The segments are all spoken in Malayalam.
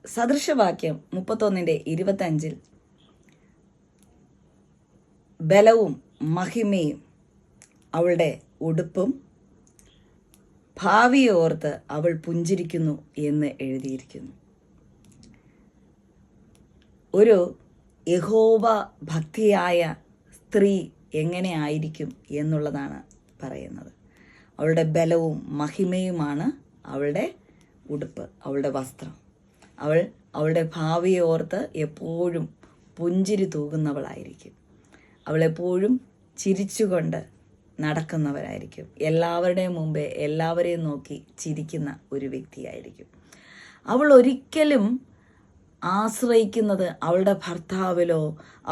സദൃശവാക്യം 31:25 ബലവും മഹിമയും അവളുടെ ഉടുപ്പും ഭാവിയെ ഓർത്ത് അവൾ പുഞ്ചിരിക്കുന്നു എന്ന് എഴുതിയിരിക്കുന്നു. ഒരു യഹോവ ഭക്തിയായ സ്ത്രീ എങ്ങനെ ആയിരിക്കും എന്നുള്ളതാണ് പറയുന്നത്. അവളുടെ ബലവും മഹിമയുമാണ് അവളുടെ ഉടുപ്പ്, അവളുടെ വസ്ത്രം. അവളുടെ ഭാവിയെ ഓർത്ത് എപ്പോഴും പുഞ്ചിരി തൂകുന്നവളായിരിക്കും. അവളെപ്പോഴും ചിരിച്ചുകൊണ്ട് നടക്കുന്നവരായിരിക്കും. എല്ലാവരുടെയും മുമ്പേ എല്ലാവരെയും നോക്കി ചിരിക്കുന്ന ഒരു വ്യക്തിയായിരിക്കും. അവൾ ഒരിക്കലും ആശ്രയിക്കുന്നത് അവളുടെ ഭർത്താവിലോ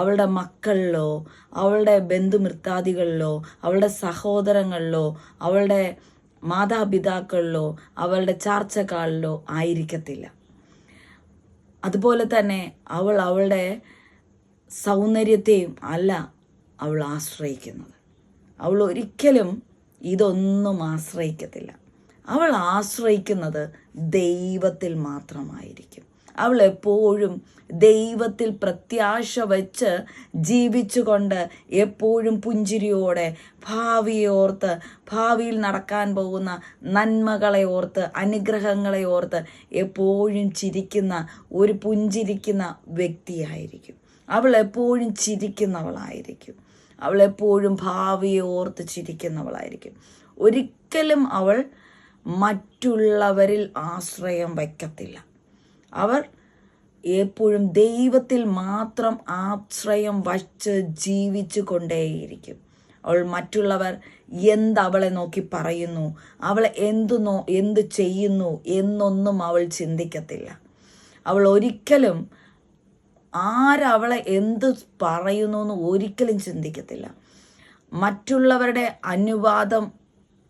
അവളുടെ മക്കളിലോ അവളുടെ ബന്ധുമിത്രാദികളിലോ അവളുടെ സഹോദരങ്ങളിലോ അവളുടെ മാതാപിതാക്കളിലോ അവളുടെ ചാർച്ചക്കാളിലോ ആയിരിക്കത്തില്ല. അതുപോലെ തന്നെ അവളുടെ സൗന്ദര്യത്തെയും അല്ല അവൾ ആശ്രയിക്കുന്നത്. അവൾ ഒരിക്കലും ഇതൊന്നും ആശ്രയിക്കത്തില്ല. അവൾ ആശ്രയിക്കുന്നത് ദൈവത്തിൽ മാത്രമായിരിക്കും. അവൾ എപ്പോഴും ദൈവത്തിൽ പ്രത്യാശ വെച്ച് ജീവിച്ചുകൊണ്ട് എപ്പോഴും പുഞ്ചിരിയോടെ ഭാവിയെ ഓർത്ത്, ഭാവിയിൽ നടക്കാൻ പോകുന്ന നന്മകളെ ഓർത്ത്, അനുഗ്രഹങ്ങളെ ഓർത്ത് എപ്പോഴും ചിരിക്കുന്ന ഒരു പുഞ്ചിരിക്കുന്ന വ്യക്തിയായിരിക്കും. അവൾ എപ്പോഴും ചിരിക്കുന്നവളായിരിക്കും. അവൾ എപ്പോഴും ഭാവിയെ ഓർത്ത് ചിരിക്കുന്നവളായിരിക്കും. ഒരിക്കലും അവൾ മറ്റുള്ളവരിൽ ആശ്രയം വയ്ക്കത്തില്ല. അവർ എപ്പോഴും ദൈവത്തിൽ മാത്രം ആശ്രയം വച്ച് ജീവിച്ചു കൊണ്ടേയിരിക്കും. അവൾ മറ്റുള്ളവർ അവളെ നോക്കി പറയുന്നു, അവളെ എന്ത് ചെയ്യുന്നു എന്നൊന്നും അവൾ ചിന്തിക്കത്തില്ല. അവൾ ഒരിക്കലും ആരവളെ എന്ത് പറയുന്നു എന്ന് ഒരിക്കലും ചിന്തിക്കത്തില്ല. മറ്റുള്ളവരുടെ അനുവാദം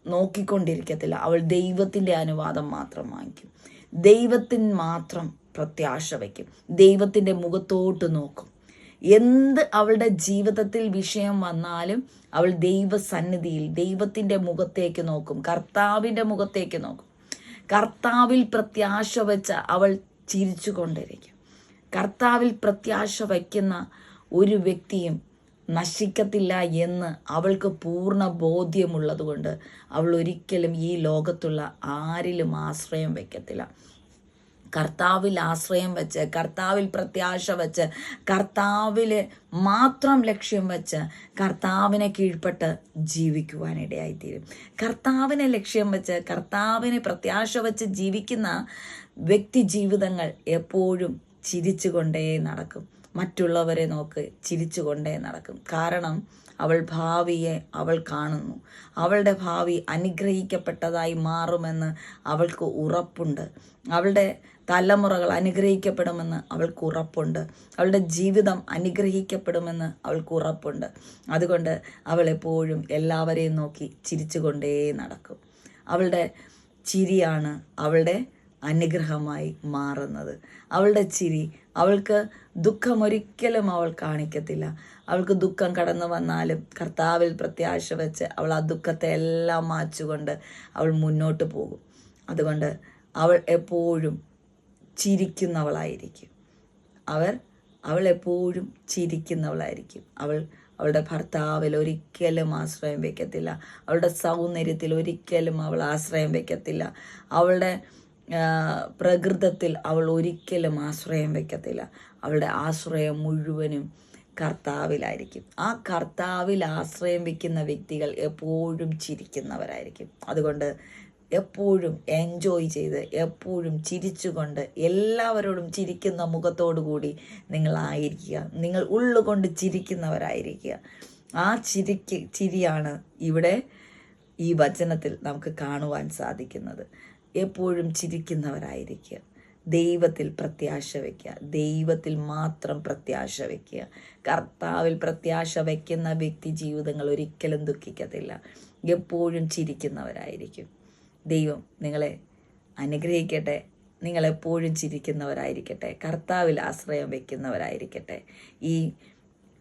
നോക്കിക്കൊണ്ടിരിക്കത്തില്ല. അവൾ ദൈവത്തിൻ്റെ അനുവാദം മാത്രം വാങ്ങിക്കും. ദൈവത്തിന് മാത്രം പ്രത്യാശ വയ്ക്കും. ദൈവത്തിൻ്റെ മുഖത്തോട്ട് നോക്കും. എന്ത് അവളുടെ ജീവിതത്തിൽ വിഷയം വന്നാലും അവൾ ദൈവസന്നിധിയിൽ ദൈവത്തിൻ്റെ മുഖത്തേക്ക് നോക്കും, കർത്താവിൻ്റെ മുഖത്തേക്ക് നോക്കും. കർത്താവിൽ പ്രത്യാശ വെച്ച് അവൾ ചിരിച്ചു കൊണ്ടിരിക്കും. കർത്താവിൽ പ്രത്യാശ വയ്ക്കുന്ന ഒരു വ്യക്തിയും നശിക്കത്തില്ല എന്ന് അവൾക്ക് പൂർണ്ണ ബോധ്യമുള്ളതുകൊണ്ട് അവൾ ഒരിക്കലും ഈ ലോകത്തുള്ള ആരിലും ആശ്രയം വയ്ക്കത്തില്ല. കർത്താവിൽ ആശ്രയം വെച്ച്, കർത്താവിൽ പ്രത്യാശ വെച്ച്, കർത്താവിലെ മാത്രം ലക്ഷ്യം വെച്ച് കർത്താവിനെ കീഴ്പ്പെട്ട് ജീവിക്കുവാനിടയായിത്തീരും. കർത്താവിനെ ലക്ഷ്യം വെച്ച്, കർത്താവിനെ പ്രത്യാശ വെച്ച് ജീവിക്കുന്ന വ്യക്തി ജീവിതങ്ങൾ എപ്പോഴും ചിരിച്ചുകൊണ്ടേ നടക്കും. മറ്റുള്ളവരെ നോക്ക് ചിരിച്ചുകൊണ്ടേ നടക്കും. കാരണം ഭാവിയെ അവൾ കാണുന്നു. അവളുടെ ഭാവി അനുഗ്രഹിക്കപ്പെട്ടതായി മാറുമെന്ന് അവൾക്ക് ഉറപ്പുണ്ട്. അവളുടെ തലമുറകൾ അനുഗ്രഹിക്കപ്പെടുമെന്ന് അവൾക്ക് ഉറപ്പുണ്ട്. അവളുടെ ജീവിതം അനുഗ്രഹിക്കപ്പെടുമെന്ന് അവൾക്ക് ഉറപ്പുണ്ട്. അതുകൊണ്ട് അവൾ എപ്പോഴും എല്ലാവരെയും നോക്കി ചിരിച്ചുകൊണ്ടേ നടക്കും. അവളുടെ ചിരിയാണ് അവളുടെ അനുഗ്രഹമായി മാറുന്നത്. അവളുടെ ചിരി, അവൾക്ക് ദുഃഖമൊരിക്കലും അവൾ കാണിക്കത്തില്ല. അവൾക്ക് ദുഃഖം കടന്നു വന്നാലും കർത്താവിൽ പ്രത്യാശ വെച്ച് അവൾ ആ ദുഃഖത്തെ എല്ലാം മാച്ചുകൊണ്ട് അവൾ മുന്നോട്ട് പോകും. അതുകൊണ്ട് അവൾ എപ്പോഴും ചിരിക്കുന്നവളായിരിക്കും. അവൾ എപ്പോഴും ചിരിക്കുന്നവളായിരിക്കും. അവളുടെ ഭർത്താവിൽ ഒരിക്കലും ആശ്രയം വയ്ക്കത്തില്ല. അവളുടെ സൗന്ദര്യത്തിൽ ഒരിക്കലും അവൾ ആശ്രയം വയ്ക്കത്തില്ല. അവളുടെ പ്രകൃതത്തിൽ അവൾ ഒരിക്കലും ആശ്രയം വയ്ക്കത്തില്ല. അവളുടെ ആശ്രയം മുഴുവനും കർത്താവിലായിരിക്കും. ആ കർത്താവിൽ ആശ്രയം വയ്ക്കുന്ന വ്യക്തികൾ എപ്പോഴും ചിരിക്കുന്നവരായിരിക്കും. അതുകൊണ്ട് എപ്പോഴും എൻജോയ് ചെയ്ത്, എപ്പോഴും ചിരിച്ചുകൊണ്ട്, എല്ലാവരോടും ചിരിക്കുന്ന മുഖത്തോടു കൂടി നിങ്ങളായിരിക്കുക. നിങ്ങൾ ഉള്ളുകൊണ്ട് ചിരിക്കുന്നവരായിരിക്കുക. ആ ചിരിയാണ് ഇവിടെ ഈ വചനത്തിൽ നമുക്ക് കാണുവാൻ സാധിക്കുന്നത്. എപ്പോഴും ചിരിക്കുന്നവരായിരിക്കുക. ദൈവത്തിൽ പ്രത്യാശ വയ്ക്കുക. ദൈവത്തിൽ മാത്രം പ്രത്യാശ വയ്ക്കുക. കർത്താവിൽ പ്രത്യാശ വയ്ക്കുന്ന വ്യക്തി ജീവിതങ്ങൾ ഒരിക്കലും ദുഃഖിക്കത്തില്ല. എപ്പോഴും ചിരിക്കുന്നവരായിരിക്കും. ദൈവം നിങ്ങളെ അനുഗ്രഹിക്കട്ടെ. നിങ്ങളെപ്പോഴും ചിരിക്കുന്നവരായിരിക്കട്ടെ. കർത്താവിൽ ആശ്രയം വയ്ക്കുന്നവരായിരിക്കട്ടെ. ഈ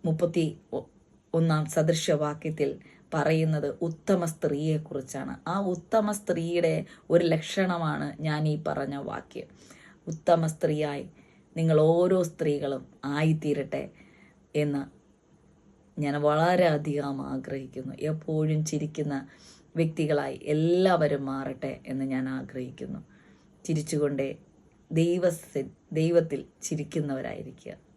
31 സദൃശവാക്യത്തിൽ പറയുന്നത് ഉത്തമ സ്ത്രീയെക്കുറിച്ചാണ്. ആ ഉത്തമ സ്ത്രീയുടെ ഒരു ലക്ഷണമാണ് ഞാൻ ഈ പറഞ്ഞ വാക്യം. ഉത്തമ സ്ത്രീയായി നിങ്ങൾ ഓരോ സ്ത്രീകളും ആയിത്തീരട്ടെ എന്ന് ഞാൻ വളരെയധികം ആഗ്രഹിക്കുന്നു. എപ്പോഴും ചിരിക്കുന്ന വ്യക്തികളായി എല്ലാവരും മാറട്ടെ എന്ന് ഞാൻ ആഗ്രഹിക്കുന്നു. ചിരിച്ചുകൊണ്ടേ ദൈവത്തിൽ ചിരിക്കുന്നവരായിരിക്കുക.